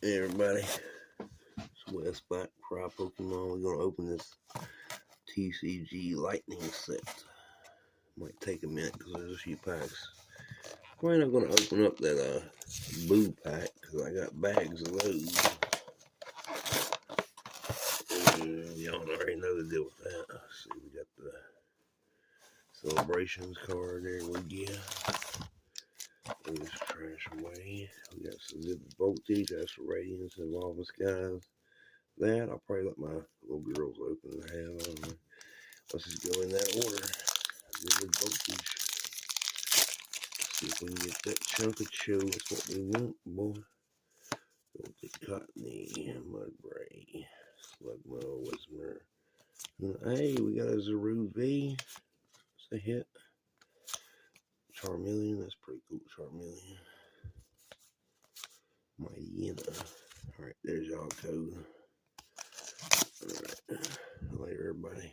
Hey everybody, it's West Black Fry Pokemon. We're gonna open this TCG Lightning set. Might take a minute because there's a few packs. Probably not gonna open up that Boo pack because I got bags of those. Y'all already know the deal with that. Let's see, we got the Celebrations card there. We Let me just trash away. We got some Zipper Voltage, that's for Radiance and Evolving Skies. That I'll probably let my little girls open and have. Let's just go in that order. Zipper Voltage. See if we can get that chunk of chill. That's what we want, boy. Voltage Cottony, Mudbray, Slugmo, Wismer. Hey, we got a Zaru V. That's a hit. Charmeleon, that's pretty cool. Charmeleon. Mightyena. Alright, there's y'all code. Alright. Later, everybody.